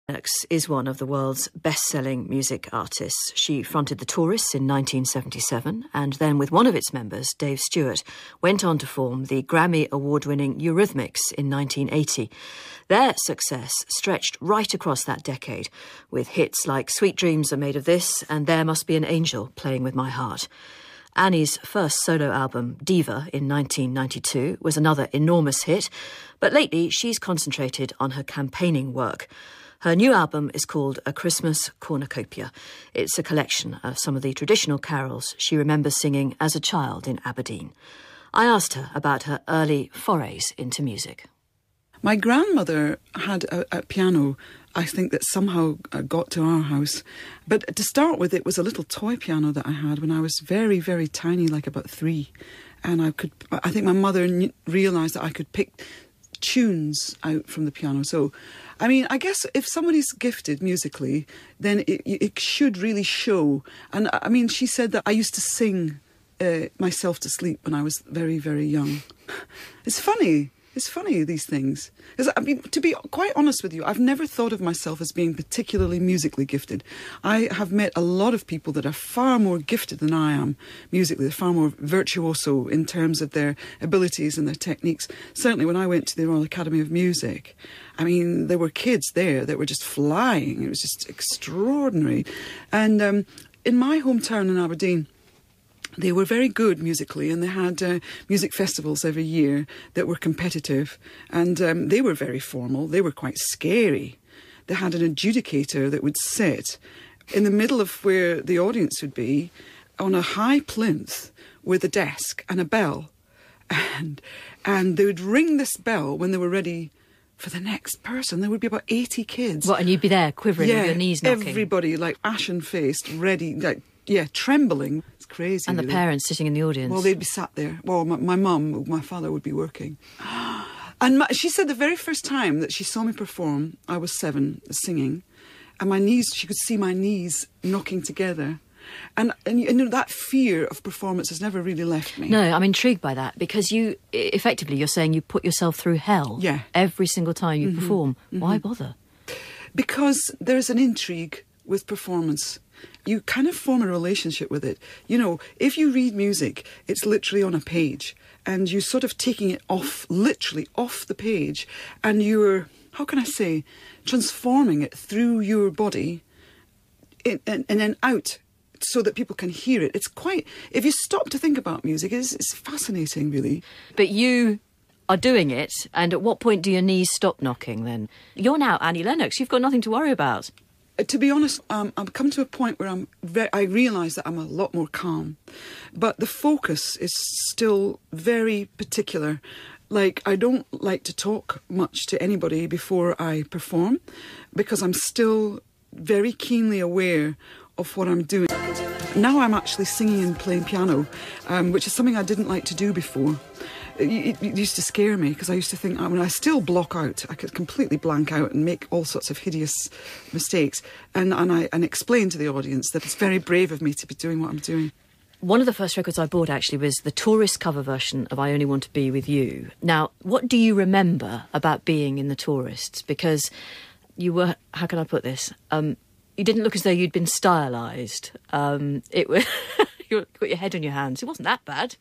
Lennox is one of the world's best-selling music artists. She fronted the Tourists in 1977 and then, with one of its members, Dave Stewart, went on to form the Grammy award-winning Eurythmics in 1980. Their success stretched right across that decade, with hits like Sweet Dreams Are Made of This and There Must Be an Angel Playing With My Heart. Annie's first solo album, Diva, in 1992, was another enormous hit, but lately she's concentrated on her campaigning work. Her new album is called A Christmas Cornucopia. It's a collection of some of the traditional carols she remembers singing as a child in Aberdeen. I asked her about her early forays into music. My grandmother had a piano, I think, that somehow got to our house. But to start with, it was a little toy piano that I had when I was very, very tiny, like about 3. And I think my mother realised that I could pick tunes out from the piano. So, I mean, I guess if somebody's gifted musically, then it should really show. And I mean, she said that I used to sing myself to sleep when I was very, very young. It's funny, these things. Because, I mean, to be quite honest with you, I've never thought of myself as being particularly musically gifted. I have met a lot of people that are far more gifted than I am musically. They're far more virtuoso in terms of their abilities and their techniques. Certainly when I went to the Royal Academy of Music, I mean, there were kids there that were just flying. It was just extraordinary. And in my hometown in Aberdeen, they were very good musically, and they had music festivals every year that were competitive, and they were very formal. They were quite scary. They had an adjudicator that would sit in the middle of where the audience would be on a high plinth with a desk and a bell, and they would ring this bell when they were ready for the next person. There would be about 80 kids. What, and you'd be there quivering with your knees knocking? Everybody, like ashen-faced, ready, like, yeah, trembling. It's crazy. And the parents sitting in the audience? Well, they'd be sat there. Well, my father would be working. And she said the very first time that she saw me perform, I was 7, singing, and my knees, she could see my knees knocking together. And you know, that fear of performance has never really left me. No, I'm intrigued by that, because you're saying you put yourself through hell every single time you perform. Why bother? Because there's an intrigue with performance. You kind of form a relationship with it. You know, if you read music, it's literally on a page, and you're sort of taking it literally off the page, and you're, how can I say, transforming it through your body and then out so that people can hear it. It's quite, if you stop to think about music, it's fascinating, really. But you are doing it, and at what point do your knees stop knocking then? You're now Annie Lennox. You've got nothing to worry about. To be honest, I've come to a point where I realise that I'm a lot more calm. But the focus is still very particular. Like, I don't like to talk much to anybody before I perform, because I'm still very keenly aware of what I'm doing. Now I'm actually singing and playing piano, which is something I didn't like to do before. It used to scare me, because I used to think, I mean, I still block out. I could completely blank out and make all sorts of hideous mistakes. And explain to the audience that it's very brave of me to be doing what I'm doing. One of the first records I bought, actually, was the Tourist cover version of I Only Want to Be With You. Now, what do you remember about being in the Tourists? Because you were, how can I put this? You didn't look as though you'd been stylised. It was... You got your head on your hands. It wasn't that bad.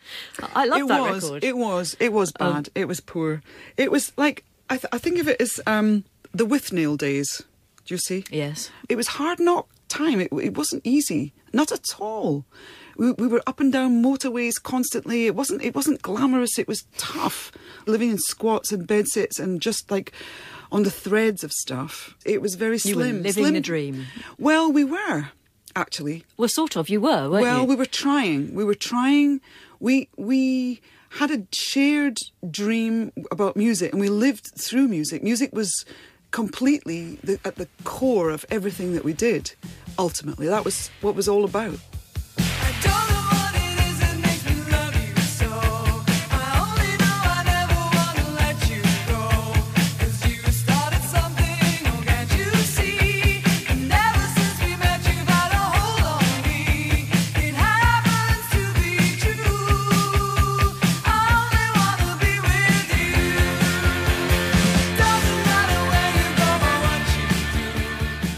I love that record. It was bad. It was poor. It was like, I think of it as the Withnail days. Do you see? Yes. It was hard knock time. It wasn't easy. Not at all. We were up and down motorways constantly. It wasn't glamorous. It was tough. Living in squats and bedsits and just like on the threads of stuff. It was very slim. You were living the dream. Well, we were. Actually. Well, sort of, you were, weren't you? Well, we were trying. We had a shared dream about music, and we lived through music. Music was completely at the core of everything that we did, ultimately. That was what it was all about.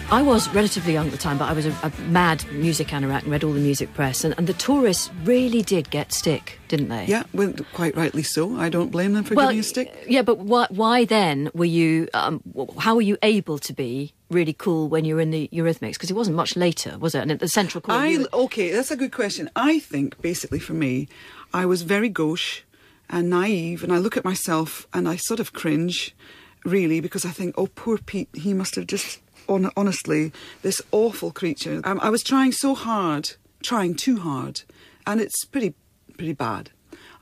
I was relatively young at the time, but I was a mad music anorak and read all the music press. And the tourists really did get stick, didn't they? Yeah, well, quite rightly so. I don't blame them for getting a stick. Yeah, but why then were you... how were you able to be really cool when you were in the Eurythmics? Because it wasn't much later, was it? And at the Central Court... Okay, that's a good question. I think, basically, for me, I was very gauche and naive, and I look at myself and I sort of cringe, really, because I think, oh, poor Pete, he must have just... honestly, this awful creature. I was trying too hard, and it's pretty bad.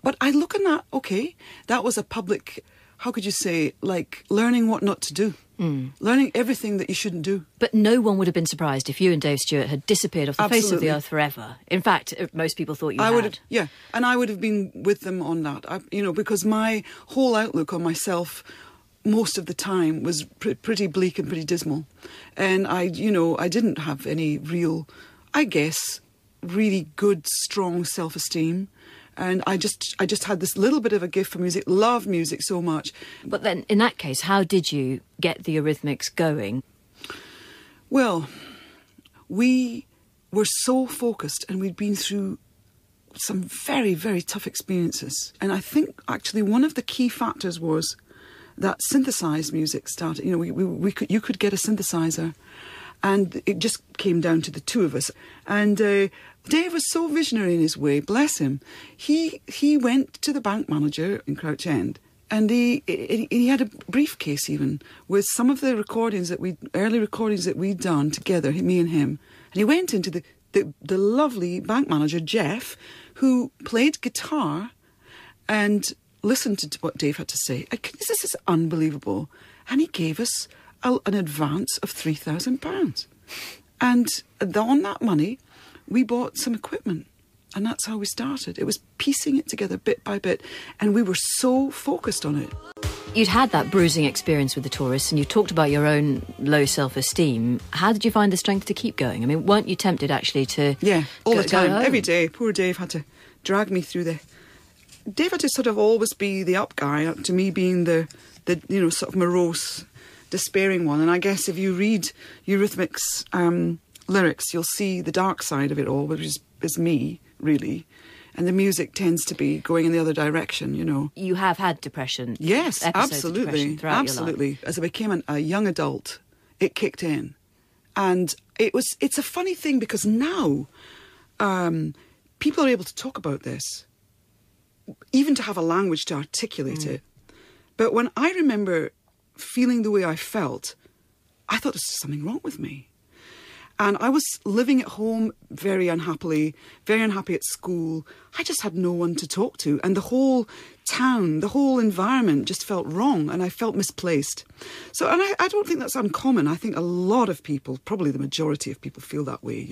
But I look on that, okay, that was a public, how could you say, like learning what not to do. Learning everything that you shouldn't do. But no one would have been surprised if you and Dave Stewart had disappeared off the face of the earth forever. In fact, most people thought you had. Yeah, and I would have been with them on that, because my whole outlook on myself most of the time was pretty bleak and pretty dismal. And I didn't have any real, I guess, really good, strong self-esteem. And I just had this little bit of a gift for music, loved music so much. But then, in that case, how did you get the Eurythmics going? Well, we were so focused, and we'd been through some very, very tough experiences. And I think, actually, one of the key factors was that synthesized music started. You could get a synthesizer, and it just came down to the two of us. And Dave was so visionary in his way, bless him. He went to the bank manager in Crouch End, and he had a briefcase even with some of the early recordings that we'd done together, me and him. And he went into the lovely bank manager, Jeff, who played guitar and listened to what Dave had to say. This is unbelievable. And he gave us an advance of £3,000. And on that money, we bought some equipment. And that's how we started. It was piecing it together bit by bit. And we were so focused on it. You'd had that bruising experience with the tourists, and you talked about your own low self-esteem. How did you find the strength to keep going? I mean, weren't you tempted actually to... Yeah, all the time, every day. Poor Dave had to drag me through Dave had to sort of always be the up guy, up to me being the sort of morose, despairing one. And I guess if you read Eurythmics lyrics, you'll see the dark side of it all, which is me, really. And the music tends to be going in the other direction, You have had depression. Yes, absolutely. Throughout your life. As I became a young adult, it kicked in. And it's a funny thing because now people are able to talk about this, even to have a language to articulate it. But when I remember feeling the way I felt, I thought there's something wrong with me. And I was living at home very unhappily, very unhappy at school. I just had no one to talk to. And the whole town, the whole environment just felt wrong, and I felt misplaced. So, and I don't think that's uncommon. I think a lot of people, probably the majority of people, feel that way,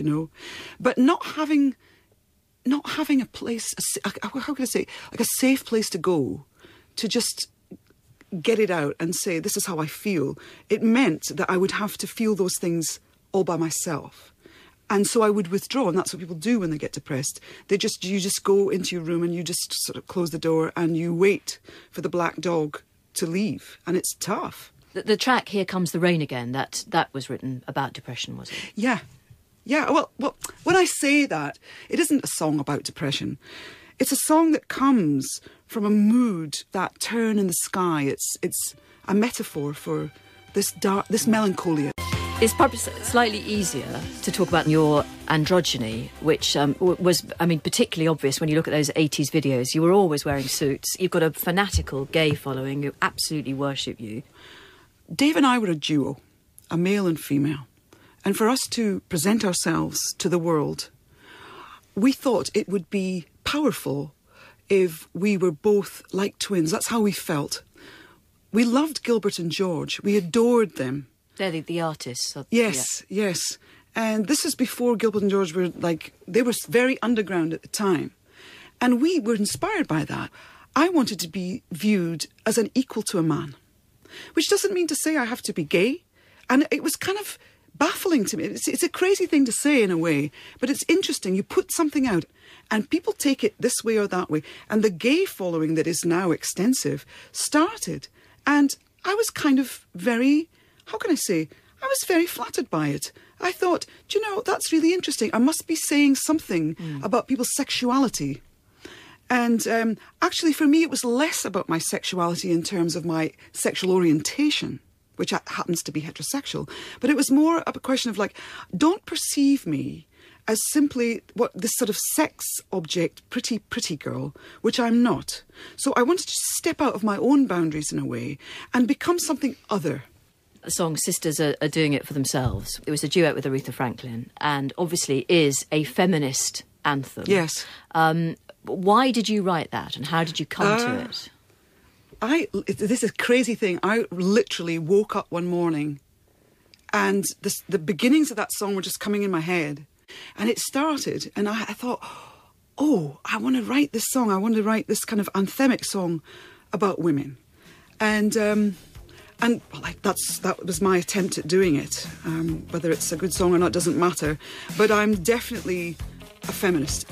But not having a place, how can I say, like a safe place to go to just get it out and say, this is how I feel. It meant that I would have to feel those things all by myself. And so I would withdraw, and that's what people do when they get depressed. You just go into your room and you just sort of close the door and you wait for the black dog to leave. And it's tough. The track Here Comes the Rain Again, that was written about depression, was it? Yeah. Yeah, well, when I say that, it isn't a song about depression. It's a song that comes from a mood, that turn in the sky. It's a metaphor for this melancholia. It's probably slightly easier to talk about your androgyny, which was, particularly obvious when you look at those 80s videos. You were always wearing suits. You've got a fanatical gay following who absolutely worship you. Dave and I were a duo, a male and female. And for us to present ourselves to the world, we thought it would be powerful if we were both like twins. That's how we felt. We loved Gilbert and George. We adored them. They're the artists. Yes. And this is before Gilbert and George were they were very underground at the time. And we were inspired by that. I wanted to be viewed as an equal to a man, which doesn't mean to say I have to be gay. And it was kind of baffling to me. It's a crazy thing to say in a way, but it's interesting. You put something out and people take it this way or that way. And the gay following that is now extensive started. And I was kind of very, how can I say, I was very flattered by it. I thought, do you know, that's really interesting. I must be saying something about people's sexuality. And actually, for me, it was less about my sexuality in terms of my sexual orientation, which happens to be heterosexual. But it was more a question of like, don't perceive me as simply this sort of sex object, pretty girl, which I'm not. So I wanted to step out of my own boundaries in a way and become something other. The song Sisters are doing it for themselves. It was a duet with Aretha Franklin and obviously is a feminist anthem. Yes. Why did you write that and how did you come to it? This is a crazy thing. I literally woke up one morning and the beginnings of that song were just coming in my head. And it started, and I thought, oh, I want to write this song. I want to write this kind of anthemic song about women. And well, that was my attempt at doing it. Whether it's a good song or not doesn't matter. But I'm definitely a feminist.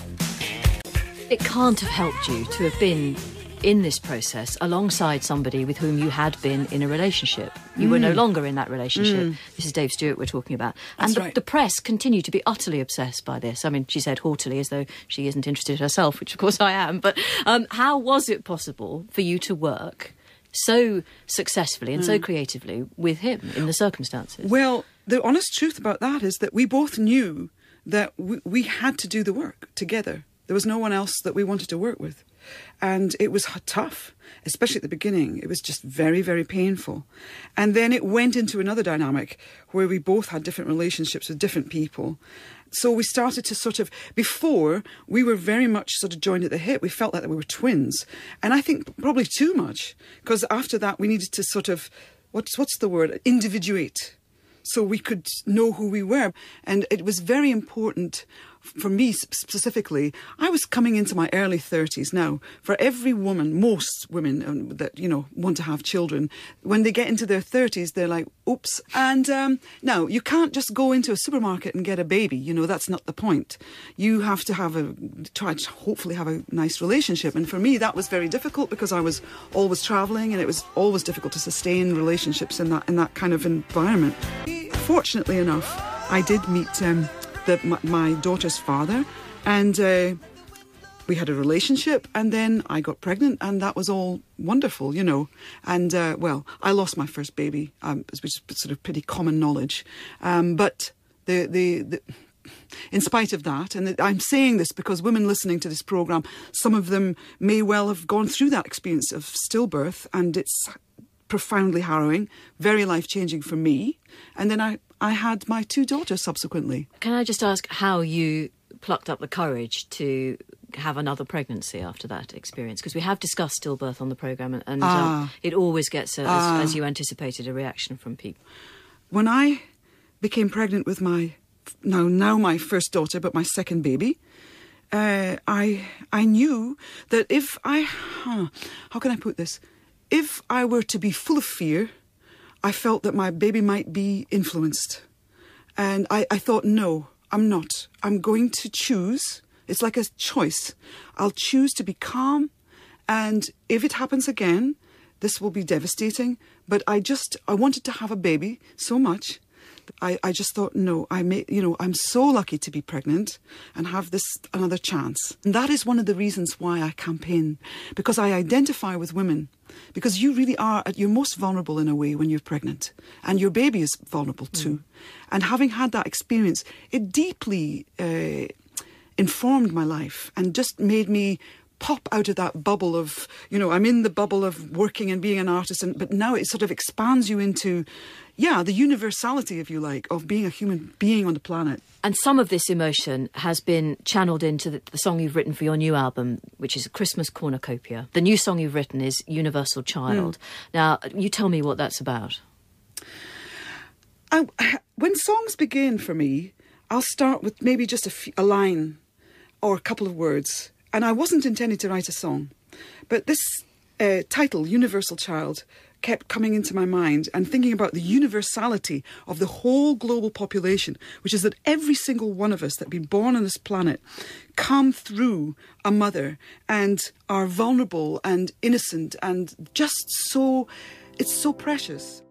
It can't have helped you to have been in this process alongside somebody with whom you had been in a relationship. You were no longer in that relationship. This is Dave Stewart we're talking about. And the press continue to be utterly obsessed by this. I mean, she said haughtily as though she isn't interested herself, which of course I am. But how was it possible for you to work so successfully and so creatively with him in the circumstances? Well, the honest truth about that is that we both knew that we had to do the work together. There was no one else that we wanted to work with. And it was tough, especially at the beginning. It was just very, very painful. And then it went into another dynamic where we both had different relationships with different people. So we started to sort of, before, we were very much sort of joined at the hip. We felt like we were twins. And I think probably too much, because after that we needed to sort of, what's the word? Individuate. So we could know who we were. And it was very important for me specifically. I was coming into my early 30s now. For every woman, most women that, you know, want to have children, when they get into their 30s, they're like, oops. And now, you can't just go into a supermarket and get a baby. You know, that's not the point. You have to try to hopefully have a nice relationship. And for me, that was very difficult because I was always travelling and it was always difficult to sustain relationships in that kind of environment. Fortunately enough, I did meet my daughter's father, and we had a relationship, and then I got pregnant, and that was all wonderful, you know. And well, I lost my first baby, which is sort of pretty common knowledge. But in spite of that, and I'm saying this because women listening to this programme, some of them may well have gone through that experience of stillbirth, and it's profoundly harrowing, very life-changing for me. And then I had my two daughters subsequently. Can I just ask how you plucked up the courage to have another pregnancy after that experience? Because we have discussed stillbirth on the programme and it always gets, as you anticipated, a reaction from people. When I became pregnant with my first daughter, but my second baby, I knew that if how can I put this? If I were to be full of fear, I felt that my baby might be influenced. And I thought, no, I'm not. I'm going to choose. It's like a choice. I'll choose to be calm. And if it happens again, this will be devastating. But I wanted to have a baby so much. I just thought, no, I'm so lucky to be pregnant and have this another chance. And that is one of the reasons why I campaign, because I identify with women. Because you really are at your most vulnerable in a way when you're pregnant. And your baby is vulnerable too. And having had that experience, it deeply informed my life and just made me pop out of that bubble of, I'm in the bubble of working and being an artist, but now it sort of expands you into, the universality, if you like, of being a human being on the planet. And some of this emotion has been channeled into the song you've written for your new album, which is A Christmas Cornucopia. The new song you've written is Universal Child. Now, you tell me what that's about. When songs begin for me, I'll start with maybe just a line or a couple of words. And I wasn't intending to write a song. But this title, Universal Child, kept coming into my mind and thinking about the universality of the whole global population, which is that every single one of us that have been born on this planet come through a mother and are vulnerable and innocent and just it's so precious.